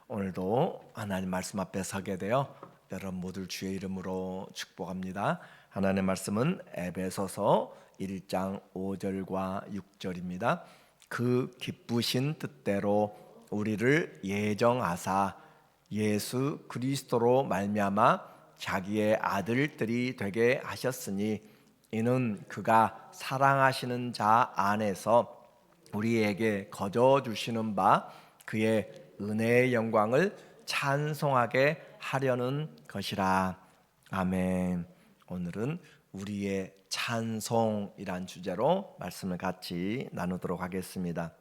오늘도 하나님 말씀 앞에 서게 되어 여러분 모두 주의 이름으로 축복합니다. 하나님의 말씀은 에베소서 1장 5절과 6절입니다. 그 기쁘신 뜻대로 우리를 예정하사 예수 그리스도로 말미암아 자기의 아들들이 되게 하셨으니 이는 그가 사랑하시는 자 안에서 우리에게 거저 주시는 바 그의 은혜의 영광을 찬송하게 하려는 것이라. 아멘. 오늘은 우리의 찬송이란 주제로 말씀을 같이 나누도록 하겠습니다.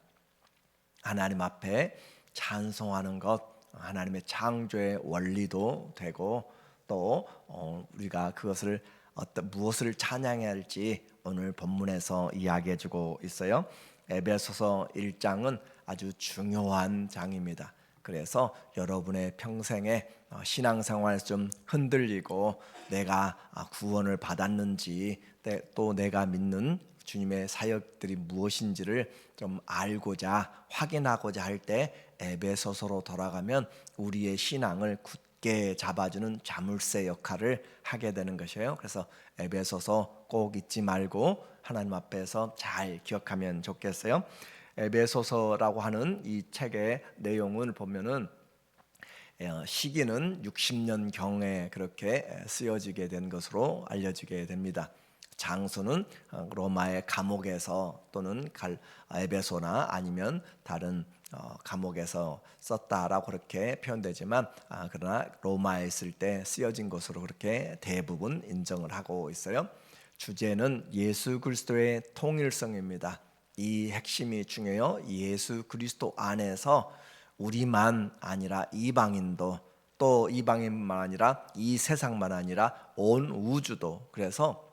하나님 앞에 찬송하는 것, 하나님의 창조의 원리도 되고 또 우리가 그것을 무엇을 찬양해야 할지 오늘 본문에서 이야기해주고 있어요. 에베소서 1장은 아주 중요한 장입니다. 그래서 여러분의 평생에 신앙생활에서 좀 흔들리고 내가 구원을 받았는지 또 내가 믿는 주님의 사역들이 무엇인지를 좀 알고자 확인하고자 할 때 에베소서로 돌아가면 우리의 신앙을 굳게 잡아주는 자물쇠 역할을 하게 되는 것이에요. 그래서 에베소서 꼭 잊지 말고 하나님 앞에서 잘 기억하면 좋겠어요. 에베소서라고 하는 이 책의 내용을 보면은 시기는 60년 경에 그렇게 쓰여지게 된 것으로 알려지게 됩니다. 장소는 로마의 감옥에서 또는 에베소나 아니면 다른 감옥에서 썼다라고 그렇게 표현되지만 그러나 로마에 있을 때 쓰여진 것으로 그렇게 대부분 인정을 하고 있어요. 주제는 예수 그리스도의 통일성입니다. 이 핵심이 중요해요. 예수 그리스도 안에서 우리만 아니라 이방인도 또 이방인만 아니라 이 세상만 아니라 온 우주도 그래서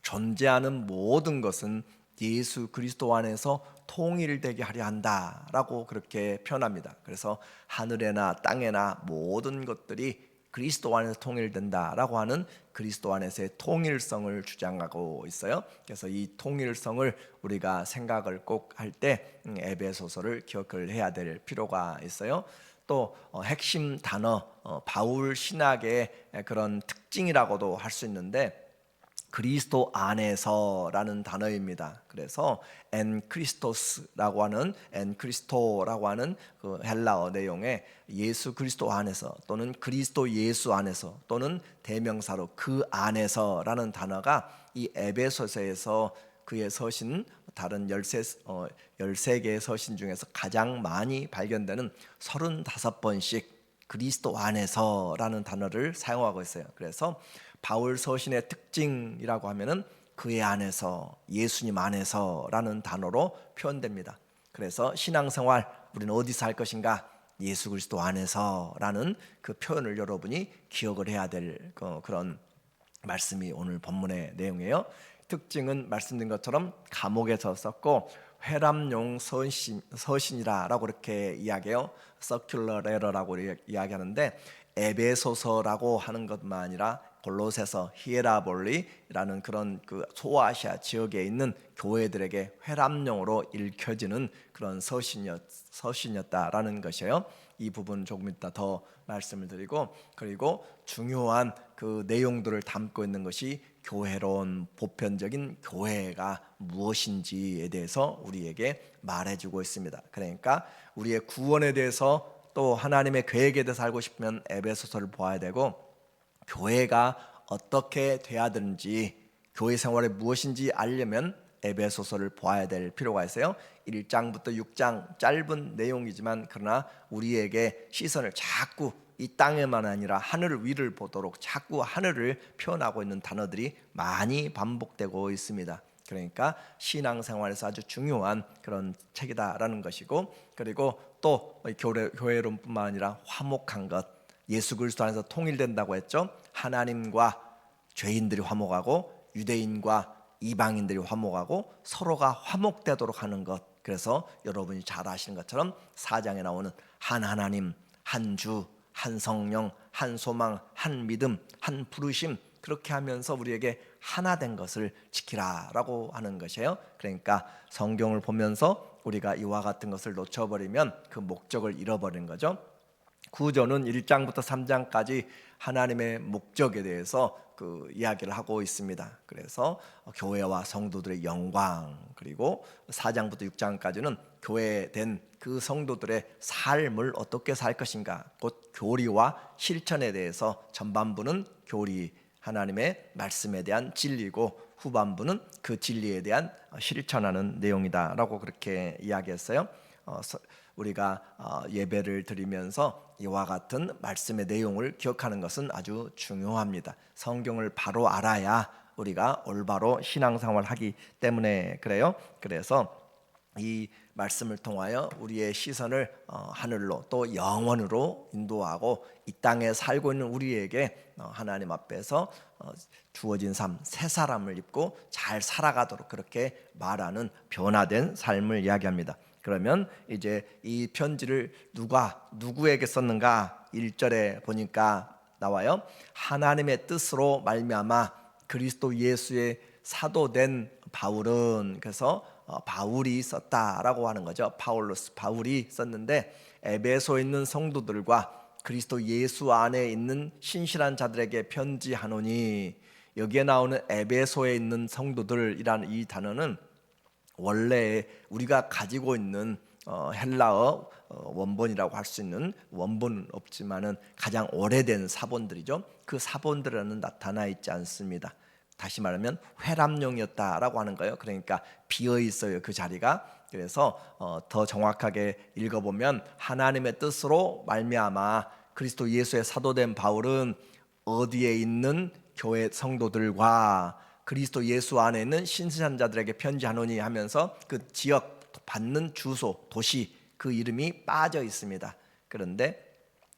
존재하는 모든 것은 예수 그리스도 안에서 통일되게 하려 한다라고 그렇게 표현합니다. 그래서 하늘에나 땅에나 모든 것들이 그리스도 안에서 통일된다라고 하는 그리스도 안에서의 통일성을 주장하고 있어요. 그래서 이 통일성을 우리가 생각을 꼭 할 때 에베소서를 기억을 해야 될 필요가 있어요. 또 핵심 단어 바울 신학의 그런 특징이라고도 할 수 있는데 그리스도 안에서라는 단어입니다. 그래서 엔크리스토스라고 하는 엔크리스토라고 하는 그 헬라어 내용에 예수 그리스도 안에서 또는 그리스도 예수 안에서 또는 대명사로 그 안에서라는 단어가 이 에베소서에서 그의 서신 다른 13개의 서신 중에서 가장 많이 발견되는 35번씩 그리스도 안에서라는 단어를 사용하고 있어요. 그래서 바울 서신의 특징이라고 하면은 그의 안에서 예수님 안에서라는 단어로 표현됩니다. 그래서 신앙생활 우리는 어디서 할 것인가? 예수 그리스도 안에서라는 그 표현을 여러분이 기억을 해야 될 그런 말씀이 오늘 본문의 내용이에요. 특징은 말씀드린 것처럼 감옥에서 썼고 회람용 서신이라고 이렇게 이야기해요. 서큘러 레터라고 이야기하는데 에베소서라고 하는 것만 아니라 골로새서 히에라볼리라는 그런 그 소아시아 지역에 있는 교회들에게 회람용으로 읽혀지는 그런 서신이었다라는 것이에요. 이 부분 조금 이따 더 말씀을 드리고 그리고 중요한 그 내용들을 담고 있는 것이 교회론 보편적인 교회가 무엇인지에 대해서 우리에게 말해주고 있습니다. 그러니까 우리의 구원에 대해서 또 하나님의 계획에 대해서 알고 싶으면 에베소서를 보아야 되고 교회가 어떻게 돼야 되는지 교회 생활이 무엇인지 알려면 에베소서를 보아야 될 필요가 있어요. 1장부터 6장 짧은 내용이지만 그러나 우리에게 시선을 자꾸 이 땅에만 아니라 하늘 위를 보도록 자꾸 하늘을 표현하고 있는 단어들이 많이 반복되고 있습니다. 그러니까 신앙생활에서 아주 중요한 그런 책이다라는 것이고 그리고 또 교회론뿐만 아니라 화목한 것 예수 그리스도 안에서 통일된다고 했죠. 하나님과 죄인들이 화목하고 유대인과 이방인들이 화목하고 서로가 화목되도록 하는 것. 그래서 여러분이 잘 아시는 것처럼 4장에 나오는 한 하나님, 한 주, 한 성령, 한 소망, 한 믿음, 한 부르심 그렇게 하면서 우리에게 하나 된 것을 지키라라고 하는 것이에요. 그러니까 성경을 보면서 우리가 이와 같은 것을 놓쳐버리면 그 목적을 잃어버린 거죠. 구조는 1장부터 3장까지 하나님의 목적에 대해서 이야기를 하고 있습니다. 그래서 교회와 성도들의 영광, 그리고 4장부터 6장까지는 교회된 그 성도들의 삶을 어떻게 살 것인가, 곧 교리와 실천에 대해서 전반부는 교리, 하나님의 말씀에 대한 진리고 후반부는 그 진리에 대한 실천하는 내용이다라고 그렇게 이야기했어요. 우리가 예배를 드리면서 이와 같은 말씀의 내용을 기억하는 것은 아주 중요합니다. 성경을 바로 알아야 우리가 올바로 신앙생활을 하기 때문에 그래요. 그래서 이 말씀을 통하여 우리의 시선을 하늘로 또 영원으로 인도하고 이 땅에 살고 있는 우리에게 하나님 앞에서 주어진 삶, 새 사람을 입고 잘 살아가도록 그렇게 말하는 변화된 삶을 이야기합니다. 그러면 이제 이 편지를 누구에게 썼는가? 1절에 보니까 나와요. 하나님의 뜻으로 말미암아 그리스도 예수의 사도된 바울은, 그래서 바울이 썼다라고 하는 거죠. 바울이 썼는데 에베소에 있는 성도들과 그리스도 예수 안에 있는 신실한 자들에게 편지하노니, 여기에 나오는 에베소에 있는 성도들이라는 이 단어는 원래 우리가 가지고 있는 헬라어 원본이라고 할 수 있는 원본은 없지만은 가장 오래된 사본들이죠. 그 사본들에는 나타나 있지 않습니다. 다시 말하면 회람용이었다라고 하는 거예요. 그러니까 비어 있어요, 그 자리가. 그래서 더 정확하게 읽어보면 하나님의 뜻으로 말미암아 그리스도 예수의 사도된 바울은 어디에 있는 교회 성도들과 그리스도 예수 안에 있는 신실한 자들에게 편지하노니 하면서 그 지역 받는 주소, 도시, 그 이름이 빠져 있습니다. 그런데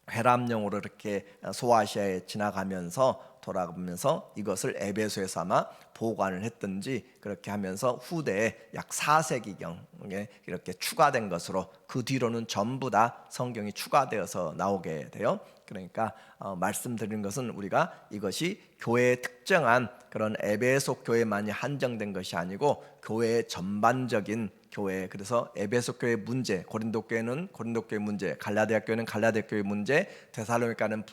회람용으로 이렇게 소아시아에 지나가면서 돌아가면서 이것을 에베소에서 아마 보관을 했든지 그렇게 하면서 후대에 약 4세기경에 이렇게 추가된 것으로, 그 뒤로는 전부 다 성경이 추가되어서 나오게 돼요. 그러니까 말씀드리는 것은 우리가 이것이 교회의 특정한 그런 에베소 교회만이 한정된 것이 아니고 교회의 전반적인 교회, 그래서 에베소 교회 문제, 고린도 교회는 고린도 교회 문제, 갈라디아 교회는 갈라디아 교회 문제, 데살로니가는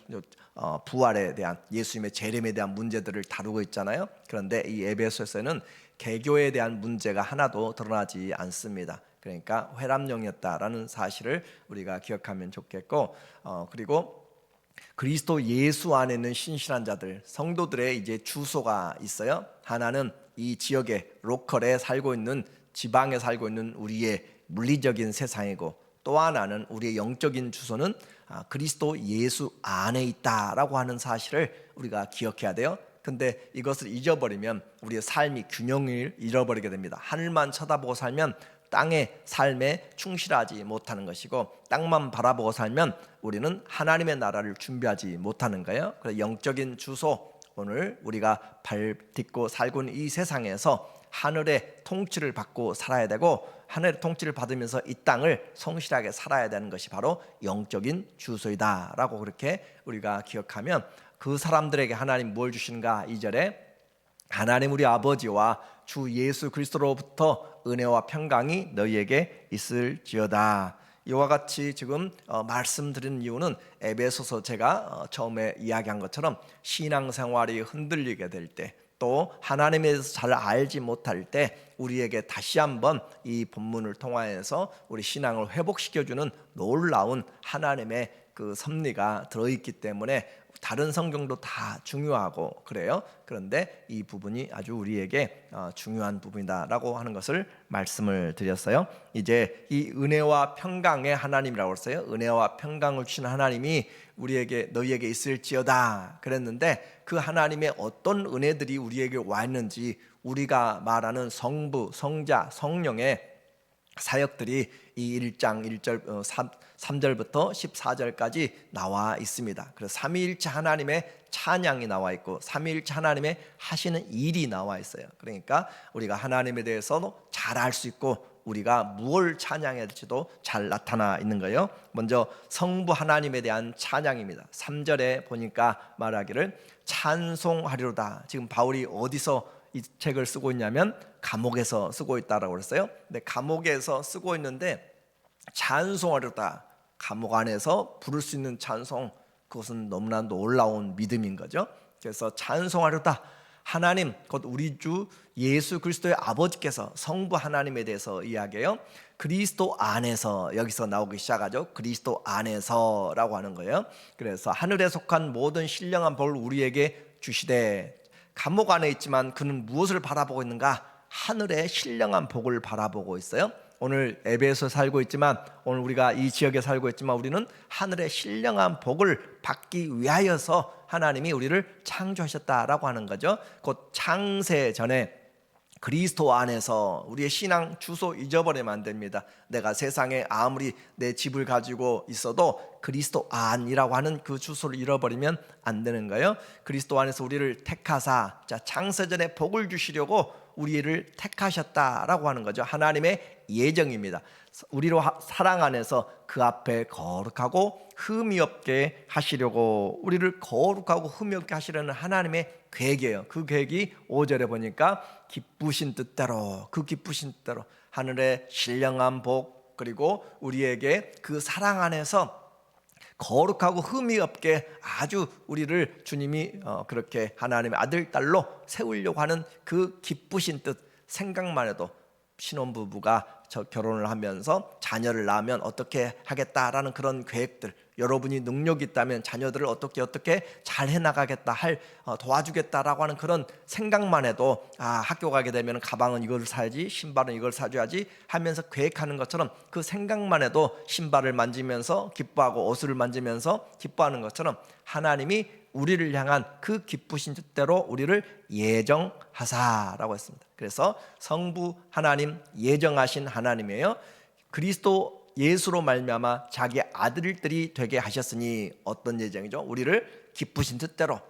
부활에 대한, 예수님의 재림에 대한 문제들을 다루고 있잖아요. 그런데 이 에베소에서는 개교에 대한 문제가 하나도 드러나지 않습니다. 그러니까 회람용이었다라는 사실을 우리가 기억하면 좋겠고, 그리고 그리스도 예수 안에 있는 신실한 자들, 성도들의 이제 주소가 있어요. 하나는 이 지역에, 로컬에 살고 있는, 지방에 살고 있는 우리의 물리적인 세상이고, 또 하나는 우리의 영적인 주소는 그리스도 예수 안에 있다라고 하는 사실을 우리가 기억해야 돼요. 근데 이것을 잊어버리면 우리의 삶이 균형을 잃어버리게 됩니다. 하늘만 쳐다보고 살면 땅의 삶에 충실하지 못하는 것이고, 땅만 바라보고 살면 우리는 하나님의 나라를 준비하지 못하는 거예요. 그래서 영적인 주소, 오늘 우리가 발 딛고 살고 있는 이 세상에서 하늘의 통치를 받고 살아야 되고, 하늘의 통치를 받으면서 이 땅을 성실하게 살아야 되는 것이 바로 영적인 주소이다라고 그렇게 우리가 기억하면, 그 사람들에게 하나님 뭘 주시는가? 2절에 하나님 우리 아버지와 주 예수 그리스도로부터 은혜와 평강이 너희에게 있을지어다. 이와 같이 지금 말씀드리는 이유는 에베소서 제가 처음에 이야기한 것처럼 신앙생활이 흔들리게 될 때, 또 하나님에 대해서 잘 알지 못할 때 우리에게 다시 한번 이 본문을 통하여서 우리 신앙을 회복시켜주는 놀라운 하나님의 그 섭리가 들어있기 때문에 다른 성경도 다 중요하고 그래요. 그런데 이 부분이 아주 우리에게 중요한 부분이다라고 하는 것을 말씀을 드렸어요. 이제 이 은혜와 평강의 하나님이라고 했어요. 은혜와 평강을 주시는 하나님이 우리에게, 너희에게 있을지어다 그랬는데, 그 하나님의 어떤 은혜들이 우리에게 와 있는지 우리가 말하는 성부, 성자, 성령의 사역들이 이 1장 1절 3절부터 14절까지 나와 있습니다. 그래서 삼위일체 하나님의 찬양이 나와 있고 삼위일체 하나님의 하시는 일이 나와 있어요. 그러니까 우리가 하나님에 대해서도 잘 알 수 있고 우리가 무엇을 찬양해야 될지도 잘 나타나 있는 거예요. 먼저 성부 하나님에 대한 찬양입니다. 3절에 보니까 말하기를 찬송하리로다. 지금 바울이 어디서 이 책을 쓰고 있냐면 감옥에서 쓰고 있다라고 그랬어요. 근데 감옥에서 쓰고 있는데 찬송하리로다. 감옥 안에서 부를 수 있는 찬송, 그것은 너무나 놀라운 믿음인 거죠. 그래서 찬송하려다 하나님, 곧 우리 주 예수 그리스도의 아버지께서 성부 하나님에 대해서 이야기해요. 그리스도 안에서, 여기서 나오기 시작하죠. 그리스도 안에서라고 하는 거예요. 그래서 하늘에 속한 모든 신령한 복을 우리에게 주시되, 감옥 안에 있지만 그는 무엇을 바라보고 있는가? 하늘의 신령한 복을 바라보고 있어요. 오늘 에베소에 살고 있지만, 오늘 우리가 이 지역에 살고 있지만 우리는 하늘의 신령한 복을 받기 위하여서 하나님이 우리를 창조하셨다라고 하는 거죠. 곧 창세 전에 그리스도 안에서, 우리의 신앙 주소 잊어버리면 안 됩니다. 내가 세상에 아무리 내 집을 가지고 있어도 그리스도 안이라고 하는 그 주소를 잃어버리면 안 되는 거예요. 그리스도 안에서 우리를 택하사, 자, 창세전에 복을 주시려고 우리를 택하셨다라고 하는 거죠. 하나님의 예정입니다. 우리로 사랑 안에서 그 앞에 거룩하고 흠이 없게 하시려고, 우리를 거룩하고 흠이 없게 하시려는 하나님의 계획이에요. 그 계획이 5절에 보니까 기쁘신 뜻대로, 그 기쁘신 뜻대로 하늘의 신령한 복, 그리고 우리에게 그 사랑 안에서 거룩하고 흠이 없게 아주 우리를 주님이 그렇게 하나님의 아들 딸로 세우려고 하는 그 기쁘신 뜻, 생각만 해도 신혼부부가 결혼을 하면서 자녀를 낳으면 어떻게 하겠다라는 그런 계획들, 여러분이 능력이 있다면 자녀들을 어떻게 잘 해나가겠다, 도와주겠다라고 하는 그런 생각만 해도, 학교 가게 되면 가방은 이걸 사야지, 신발은 이걸 사줘야지 하면서 계획하는 것처럼, 그 생각만 해도 신발을 만지면서 기뻐하고 옷을 만지면서 기뻐하는 것처럼 하나님이 우리를 향한 그 기쁘신 뜻대로 우리를 예정하사라고 했습니다. 그래서 성부 하나님, 예정하신 하나님이에요. 그리스도 예수로 말미암아 자기 아들들이 되게 하셨으니, 어떤 예정이죠? 우리를 기쁘신 뜻대로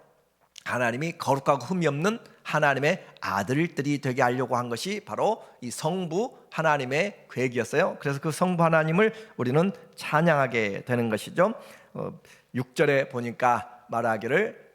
하나님이 거룩하고 흠이 없는 하나님의 아들들이 되게 하려고 한 것이 바로 이 성부 하나님의 계획이었어요. 그래서 그 성부 하나님을 우리는 찬양하게 되는 것이죠. 6절에 보니까 말하기를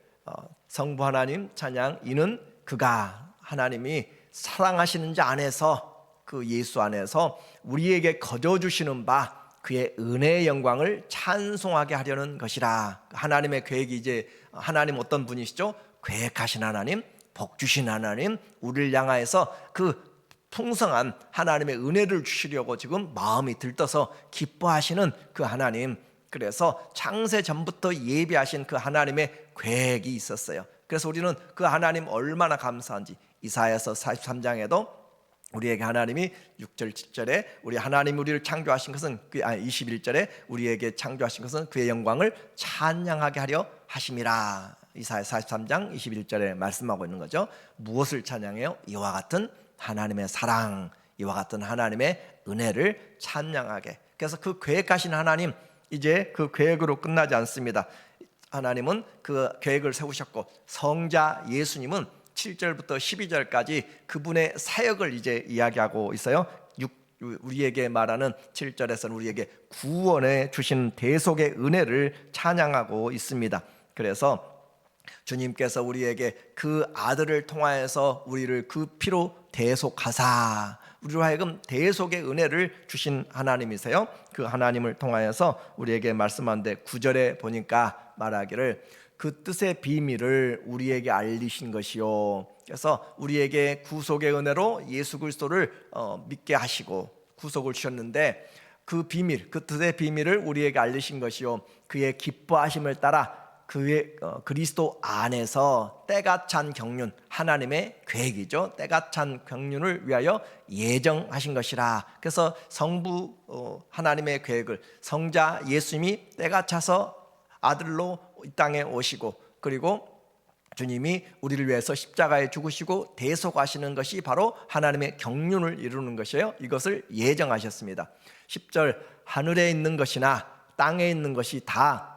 성부 하나님 찬양, 이는 그가, 하나님이 사랑하시는 자 안에서, 그 예수 안에서 우리에게 거저주시는 바 그의 은혜의 영광을 찬송하게 하려는 것이라. 하나님의 계획이, 이제 하나님 어떤 분이시죠? 계획하신 하나님, 복 주신 하나님, 우리를 향하여서 그 풍성한 하나님의 은혜를 주시려고 지금 마음이 들떠서 기뻐하시는 그 하나님, 그래서 창세 전부터 예비하신 그 하나님의 계획이 있었어요. 그래서 우리는 그 하나님 얼마나 감사한지, 이사야서 43장에도 우리에게 하나님이 6절 7절에 우리 하나님 우리를 창조하신 것은 21절에 우리에게 창조하신 것은 그의 영광을 찬양하게 하려 하심이라. 이사야 43장 21절에 말씀하고 있는 거죠. 무엇을 찬양해요? 이와 같은 하나님의 사랑, 이와 같은 하나님의 은혜를 찬양하게. 그래서 그 계획하신 하나님, 이제 그 계획으로 끝나지 않습니다. 하나님은 그 계획을 세우셨고, 성자 예수님은 7절부터 12절까지 그분의 사역을 이제 이야기하고 있어요. 우리에게 말하는 7절에서는 우리에게 구원해 주신 대속의 은혜를 찬양하고 있습니다. 그래서 주님께서 우리에게 그 아들을 통하여서 우리를 그 피로 대속하사, 우리로 하여금 대속의 은혜를 주신 하나님이세요. 그 하나님을 통하여서 우리에게 말씀하는데 9절에 보니까 말하기를 그 뜻의 비밀을 우리에게 알리신 것이요. 그래서 우리에게 구속의 은혜로 예수 그리스도를 믿게 하시고 구속을 주셨는데, 그 비밀, 그 뜻의 비밀을 우리에게 알리신 것이요. 그의 기뻐하심을 따라 그의 그리스도 안에서 때가 찬 경륜, 하나님의 계획이죠. 때가 찬 경륜을 위하여 예정하신 것이라. 그래서 성부 하나님의 계획을, 성자 예수님이 때가 차서 아들로 이 땅에 오시고, 그리고 주님이 우리를 위해서 십자가에 죽으시고 대속하시는 것이 바로 하나님의 경륜을 이루는 것이에요. 이것을 예정하셨습니다. 10절, 하늘에 있는 것이나 땅에 있는 것이 다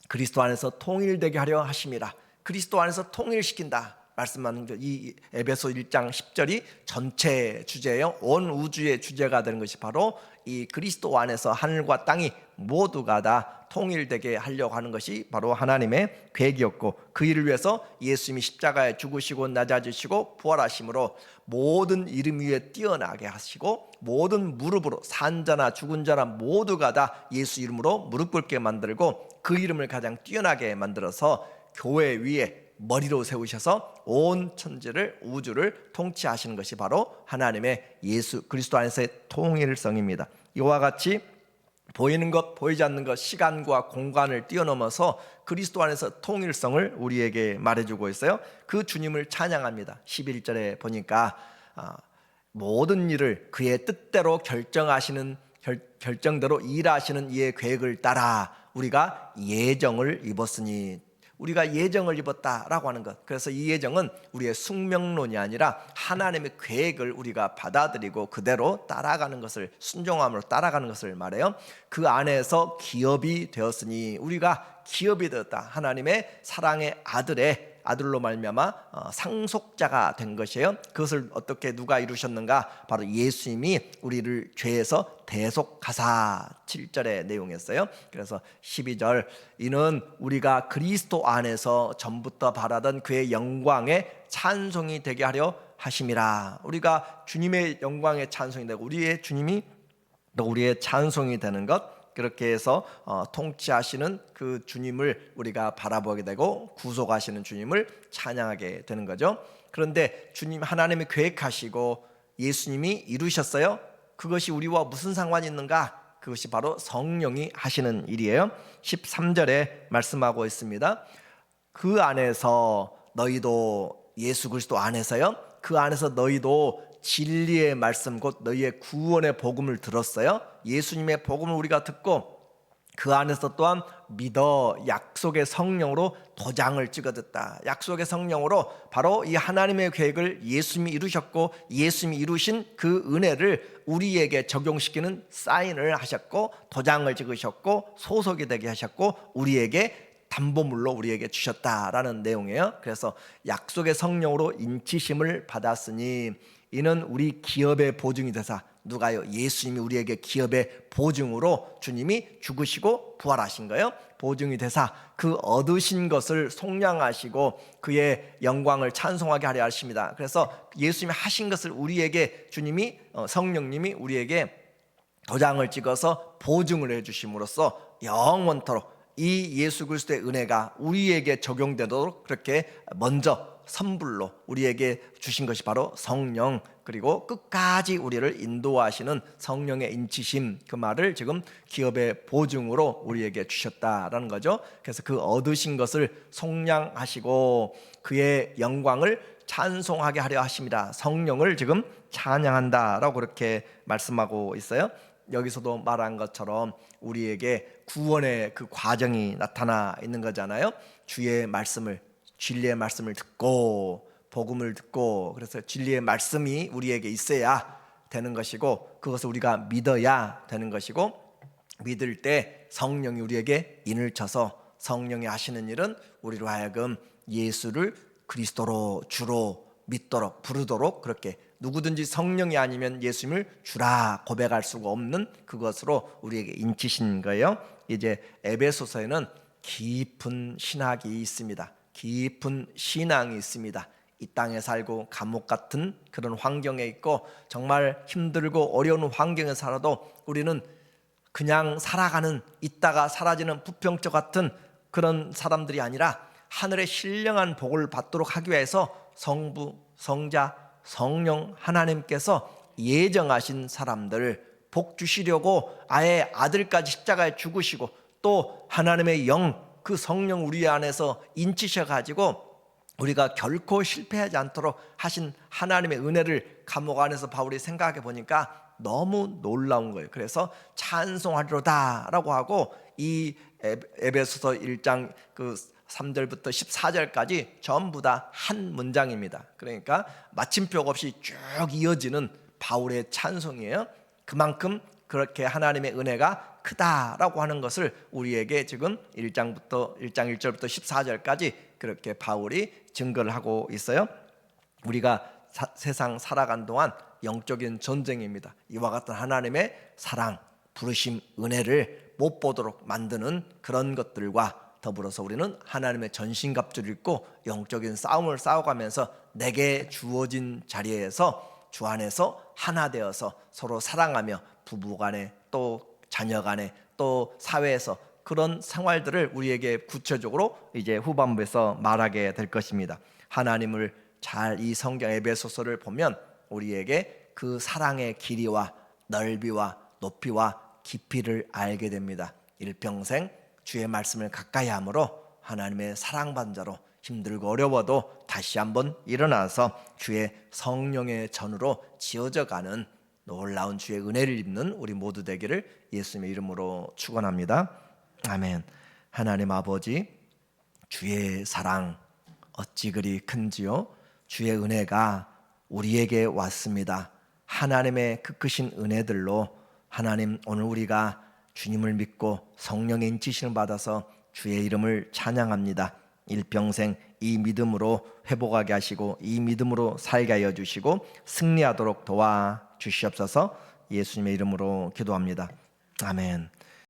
그리스도 안에서 통일되게 하려 하심이라. 그리스도 안에서 통일시킨다 말씀하는 이 에베소 1장 10절이 전체 주제예요. 온 우주의 주제가 되는 것이 바로 이 그리스도 안에서 하늘과 땅이 모두가 다 통일되게 하려고 하는 것이 바로 하나님의 계획이었고, 그 일을 위해서 예수님이 십자가에 죽으시고 낮아지시고 부활하심으로 모든 이름 위에 뛰어나게 하시고 모든 무릎으로, 산자나 죽은 자나 모두가 다 예수 이름으로 무릎 꿇게 만들고, 그 이름을 가장 뛰어나게 만들어서 교회 위에 머리로 세우셔서 온 천지를, 우주를 통치하시는 것이 바로 하나님의 예수 그리스도 안에서의 통일성입니다. 이와 같이 보이는 것, 보이지 않는 것, 시간과 공간을 뛰어넘어서 그리스도 안에서 통일성을 우리에게 말해주고 있어요. 그 주님을 찬양합니다. 11절에 보니까 모든 일을 그의 뜻대로 결정하시는, 결정대로 일하시는 이의 계획을 따라 우리가 예정을 입었으니, 우리가 예정을 입었다라고 하는 것. 그래서 이 예정은 우리의 숙명론이 아니라 하나님의 계획을 우리가 받아들이고 그대로 따라가는 것을, 순종함으로 따라가는 것을 말해요. 그 안에서 기업이 되었으니, 우리가 기업이 되었다. 하나님의 사랑의 아들로 말미암아 상속자가 된 것이에요. 그것을 어떻게 누가 이루셨는가? 바로 예수님이 우리를 죄에서 대속하사, 7절의 내용이었어요. 그래서 12절, 이는 우리가 그리스도 안에서 전부터 바라던 그의 영광의 찬송이 되게 하려 하심이라. 우리가 주님의 영광의 찬송이 되고 우리의 주님이 또 우리의 찬송이 되는 것, 그렇게 해서 통치하시는 그 주님을 우리가 바라보게 되고 구속하시는 주님을 찬양하게 되는 거죠. 그런데 주님, 하나님이 계획하시고 예수님이 이루셨어요. 그것이 우리와 무슨 상관이 있는가? 그것이 바로 성령이 하시는 일이에요. 13절에 말씀하고 있습니다. 그 안에서 너희도, 예수 그리스도 안에서요, 그 안에서 너희도 진리의 말씀, 곧 너희의 구원의 복음을 들었어요. 예수님의 복음을 우리가 듣고 그 안에서 또한 믿어 약속의 성령으로 도장을 찍어뒀다. 약속의 성령으로 바로 이 하나님의 계획을 예수님이 이루셨고 예수님이 이루신 그 은혜를 우리에게 적용시키는 사인을 하셨고 도장을 찍으셨고 소속이 되게 하셨고 우리에게 담보물로 우리에게 주셨다라는 내용이에요. 그래서 약속의 성령으로 인치심을 받았으니 이는 우리 기업의 보증이 되사, 누가요? 예수님이 우리에게 기업의 보증으로 주님이 죽으시고 부활하신 거예요. 보증이 되사 그 얻으신 것을 속량하시고 그의 영광을 찬송하게 하려 하십니다. 그래서 예수님이 하신 것을 우리에게 주님이, 성령님이 우리에게 도장을 찍어서 보증을 해주심으로써 영원토록 이 예수 그리스도의 은혜가 우리에게 적용되도록 그렇게 먼저 선불로 우리에게 주신 것이 바로 성령, 그리고 끝까지 우리를 인도하시는 성령의 인치심, 그 말을 지금 기업의 보증으로 우리에게 주셨다라는 거죠. 그래서 그 얻으신 것을 속량하시고 그의 영광을 찬송하게 하려 하십니다. 성령을 지금 찬양한다라고 그렇게 말씀하고 있어요. 여기서도 말한 것처럼 우리에게 구원의 그 과정이 나타나 있는 거잖아요. 주의 말씀을, 진리의 말씀을 듣고 복음을 듣고, 그래서 진리의 말씀이 우리에게 있어야 되는 것이고 그것을 우리가 믿어야 되는 것이고, 믿을 때 성령이 우리에게 인을 쳐서 성령이 하시는 일은 우리로 하여금 예수를 그리스도로 주로 믿도록 부르도록, 그렇게 누구든지 성령이 아니면 예수님을 주라 고백할 수가 없는 그것으로 우리에게 인치신 거예요. 이제 에베소서에는 깊은 신학이 있습니다. 깊은 신앙이 있습니다. 이 땅에 살고 감옥 같은 그런 환경에 있고 정말 힘들고 어려운 환경에 살아도 우리는 그냥 살아가는, 있다가 사라지는 부평초 같은 그런 사람들이 아니라 하늘의 신령한 복을 받도록 하기 위해서 성부, 성자, 성령 하나님께서 예정하신 사람들 복 주시려고 아예 아들까지 십자가에 죽으시고 또 하나님의 영, 그 성령 우리 안에서 인치셔가지고 우리가 결코 실패하지 않도록 하신 하나님의 은혜를 감옥 안에서 바울이 생각해 보니까 너무 놀라운 거예요. 그래서 찬송하리로다 라고 하고 이 에베소서 1장 그 3절부터 14절까지 전부 다 한 문장입니다. 그러니까 마침표 없이 쭉 이어지는 바울의 찬송이에요. 그만큼 그렇게 하나님의 은혜가 크다라고 하는 것을 우리에게 지금 1장 1절부터 14절까지 그렇게 바울이 증거를 하고 있어요. 우리가 세상 살아간 동안 영적인 전쟁입니다. 이와 같은 하나님의 사랑, 부르심, 은혜를 못 보도록 만드는 그런 것들과 더불어서 우리는 하나님의 전신갑주를 입고 영적인 싸움을 싸워가면서 내게 주어진 자리에서 주 안에서 하나 되어서 서로 사랑하며 부부간에 또 자녀간에 또 사회에서 그런 생활들을 우리에게 구체적으로 이제 후반부에서 말하게 될 것입니다. 하나님을 잘 이 성경 에베소서를 보면 우리에게 그 사랑의 길이와 넓이와 높이와 깊이를 알게 됩니다. 일평생 주의 말씀을 가까이 함으로 하나님의 사랑받은 자로 힘들고 어려워도 다시 한번 일어나서 주의 성령의 전으로 지어져가는 놀라운 주의 은혜를 입는 우리 모두 되기를 예수님의 이름으로 축원합니다. 아멘. 하나님 아버지, 주의 사랑 어찌 그리 큰지요. 주의 은혜가 우리에게 왔습니다. 하나님의 그 크신 은혜들로 하나님, 오늘 우리가 주님을 믿고 성령의 인치심을 받아서 주의 이름을 찬양합니다. 일평생 이 믿음으로 회복하게 하시고 이 믿음으로 살게 하여 주시고 승리하도록 도와주시옵소서. 예수님의 이름으로 기도합니다. 아멘.